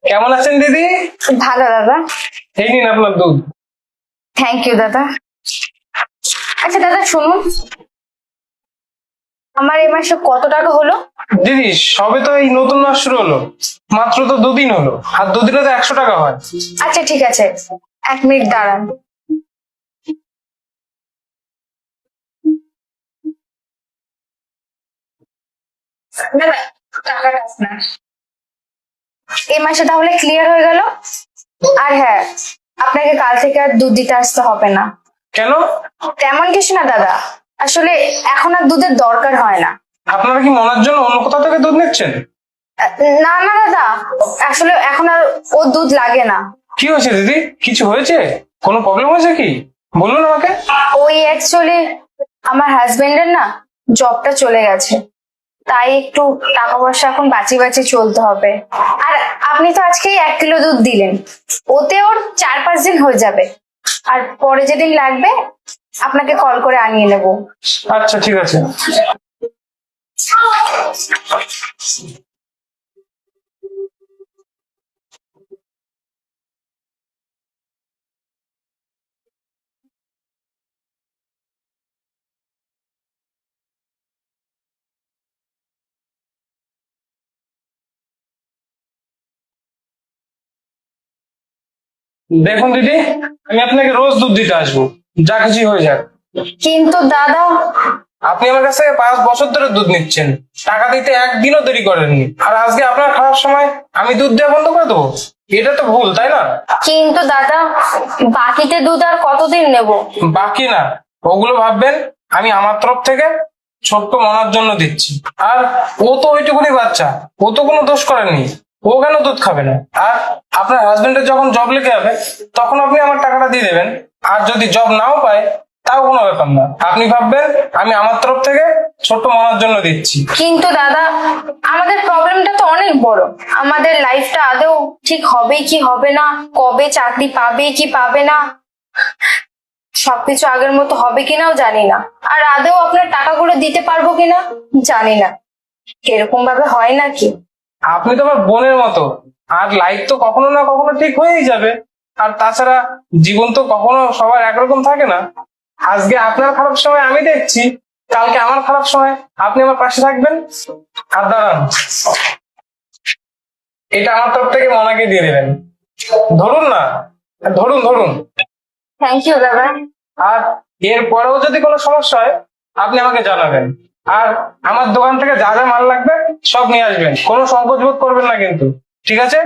কেমন আছেন দিদি? ভালো দাদা। এই নিন আপনার দুধ। থ্যাংক ইউ দাদা। আচ্ছা দাদা শুনুন, আমার এই মাসে কত টাকা হলো? দিদি সবে তো এই নতুন মাস শুরু হলো, মাত্র তো দুদিন হলো, আর দুদিনে তো 100 টাকা হয়। আচ্ছা ঠিক আছে, 1 মিনিট দাঁড়ান। দাদা টাকাটা আপনার। এই মাসে তাহলে ক্লিয়ার হয়ে গেল। আর হ্যাঁ, আপনাকে কাল থেকে আর দুধ দিতে আসতে হবে না। কেন? তেমন কিছু না দাদা, আসলে এখন আর দুধের দরকার হয় না। আপনারা কি মনার জন্য অন্য কোথাও থেকে দুধ নিচ্ছেন? না না দাদা, আসলে এখন আর ও দুধ লাগে না। কি হয়েছে দিদি? কিছু হয়েছে? কোনো প্রবলেম হয়েছে কি? বলুন আমাকে। ওই অ্যাকচুয়ালি আমার হাজবেন্ডের না জবটা চলে গেছে, তাই একটু টাকা পয়সা এখন বাঁচিয়ে বাঁচিয়ে চলতে হবে। আর আপনি তো আজকেই 1 কিলো দুধ দিলেন, ওতে ওর 4-5 দিন হয়ে যাবে। আর পরে যেদিন লাগবে আপনাকে কল করে আনিয়ে নেব। আচ্ছা ঠিক আছে। দেখুন দিদি, আমি আপনাকে রোজ দুধ দিতে আসবো, যা কিছু হয়ে যাক। কিন্তু দাদা, আপনি আমার কাছ থেকে 5 বছর ধরে দুধ নিচ্ছেন, টাকা দিতে একদিনও দেরি করেননি, আর আজকে আপনার খারাপ সময় আমি দুধ দেওয়া বন্ধ করে দেবো? এটা তো ভুল, তাই না? কিন্তু দাদা, বাকিতে দুধ আর কতদিন নেব? বাকি না, ওগুলো ভাববেন আমি আমার তরফ থেকে ছোট্ট মনার জন্য দিচ্ছি। আর ও তো ওইটুকুনি বাচ্চা, ও তো কোনো দোষ করেনি, ও কেন দুধ খাবে না? আর আপনার হাজবেন্ডের যখন জব লেগে যাবে তখন আপনি আমার টাকাটা দিয়ে দেবেন। আর যদি জব নাও পায় তাও কোনো ব্যাপার না, আপনি ভাববেন আমি আমার তরফ থেকে ছোট্ট মনার জন্য দিচ্ছি। কিন্তু দাদা, আমাদের প্রবলেমটা তো অনেক বড়। আমাদের লাইফটা আদৌ ঠিক হবে কি হবে না, কবে চাকরি পাবে কি পাবে না, সবকিছু আগের মতো হবে কিনাও জানি না। আর আদৌ আপনার টাকাগুলো দিতে পারবো কিনা জানি না। এরকম ভাবে হয় নাকি? আপনি তো আমার বোনের মতো, আর লাইফ তো কখনো না কখনো ঠিক হয়েই যাবে। আর তাছাড়া জীবন তো কখনো সবার একরকম থাকে না। আজকে আপনার খারাপ সময় আমি দেখছি, কালকে আমার খারাপ সময় আপনি আমার পাশে থাকবেন। আর দাঁড়ান, এটা আমার তরফ থেকে মনাকে দিয়ে দেবেন। ধরুন না, ধরুন ধরুন। থ্যাংক ইউ দাদা। আর এর পরেও যদি কোনো সমস্যা হয় আপনি আমাকে জানাবেন। আর আমার দোকান থেকে যা যা মাল লাগবে সব নিয়ে আসবেন, কোনো সংকোচ বোধ করবেন না কিন্তু, ঠিক আছে?